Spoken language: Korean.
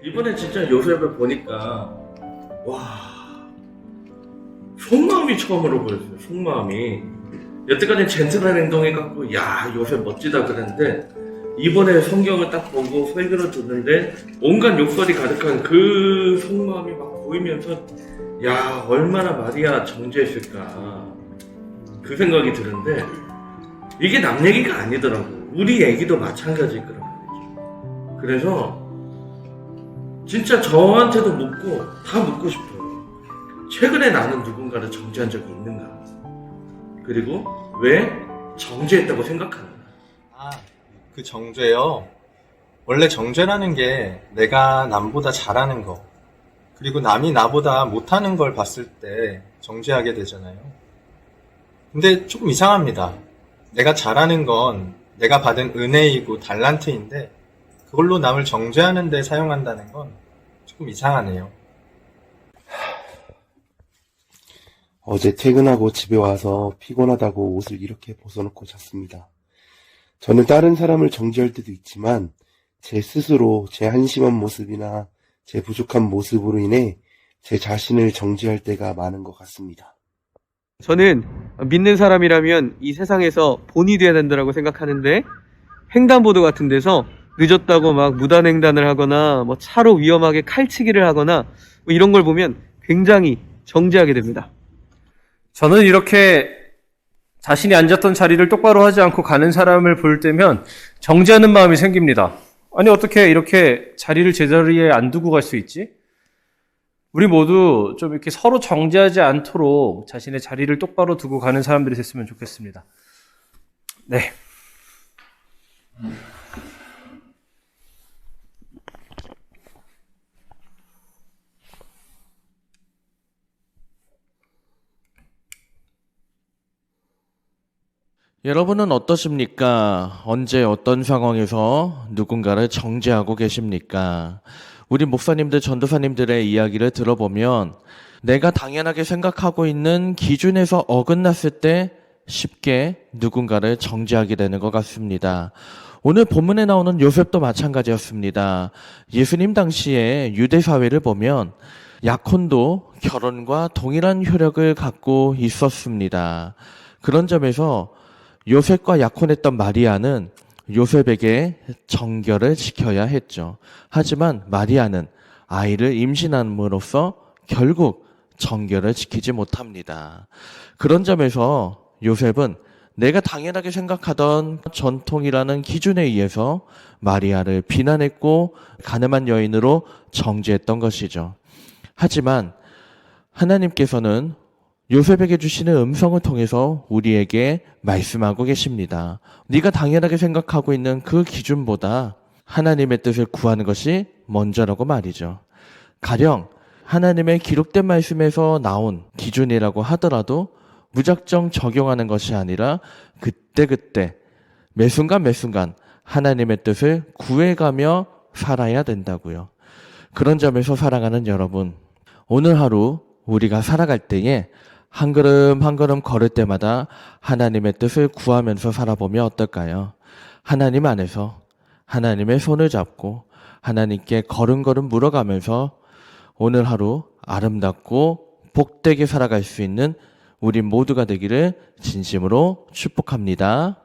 이번에 진짜 요셉을 보니까 와, 속마음이 처음으로 보였어요. 속마음이. 여태까지 젠틀한 행동해갖고 야, 요셉 멋지다 그랬는데 이번에 성경을 딱 보고 설교를 듣는데 온갖 욕설이 가득한 그 속마음이 막 보이면서 야, 얼마나 마리아 정죄했을까 그 생각이 드는데 이게 남 얘기가 아니더라고. 우리 얘기도 마찬가지일 거란 말이죠. 그래서 진짜 저한테도 묻고 다 묻고 싶어요. 최근에 나는 누군가를 정죄한 적이 있는가? 그리고 왜 정죄했다고 생각하는가? 그 정죄요. 원래 정죄라는 게 내가 남보다 잘하는 거, 그리고 남이 나보다 못하는 걸 봤을 때 정죄하게 되잖아요. 근데 조금 이상합니다. 내가 잘하는 건 내가 받은 은혜이고 달란트인데 그걸로 남을 정죄하는 데 사용한다는 건 조금 이상하네요. 어제 퇴근하고 집에 와서 피곤하다고 옷을 이렇게 벗어놓고 잤습니다. 저는 다른 사람을 정죄할 때도 있지만 제 스스로 제 한심한 모습이나 제 부족한 모습으로 인해 제 자신을 정죄할 때가 많은 것 같습니다. 저는 믿는 사람이라면 이 세상에서 본이 돼야 된다고 생각하는데 횡단보도 같은 데서 늦었다고 막 무단횡단을 하거나 뭐 차로 위험하게 칼치기를 하거나 뭐 이런 걸 보면 굉장히 정죄하게 됩니다. 저는 이렇게 자신이 앉았던 자리를 똑바로 하지 않고 가는 사람을 볼 때면 정죄하는 마음이 생깁니다. 아니, 어떻게 이렇게 자리를 제자리에 안 두고 갈 수 있지? 우리 모두 좀 이렇게 서로 정죄하지 않도록 자신의 자리를 똑바로 두고 가는 사람들이 됐으면 좋겠습니다. 네. 여러분은 어떠십니까? 언제 어떤 상황에서 누군가를 정죄하고 계십니까? 우리 목사님들, 전도사님들의 이야기를 들어보면 내가 당연하게 생각하고 있는 기준에서 어긋났을 때 쉽게 누군가를 정죄하게 되는 것 같습니다. 오늘 본문에 나오는 요셉도 마찬가지였습니다. 예수님 당시에 유대 사회를 보면 약혼도 결혼과 동일한 효력을 갖고 있었습니다. 그런 점에서 요셉과 약혼했던 마리아는 요셉에게 정결을 지켜야 했죠. 하지만 마리아는 아이를 임신함으로써 결국 정결을 지키지 못합니다. 그런 점에서 요셉은 내가 당연하게 생각하던 전통이라는 기준에 의해서 마리아를 비난했고 가늠한 여인으로 정죄했던 것이죠. 하지만 하나님께서는 요셉에게 주시는 음성을 통해서 우리에게 말씀하고 계십니다. 네가 당연하게 생각하고 있는 그 기준보다 하나님의 뜻을 구하는 것이 먼저라고 말이죠. 가령 하나님의 기록된 말씀에서 나온 기준이라고 하더라도 무작정 적용하는 것이 아니라 그때그때 매순간 하나님의 뜻을 구해가며 살아야 된다고요. 그런 점에서 사랑하는 여러분, 오늘 하루 우리가 살아갈 때에 한 걸음 한 걸음 걸을 때마다 하나님의 뜻을 구하면서 살아보면 어떨까요? 하나님 안에서 하나님의 손을 잡고 하나님께 걸음걸음 물어가면서 오늘 하루 아름답고 복되게 살아갈 수 있는 우리 모두가 되기를 진심으로 축복합니다.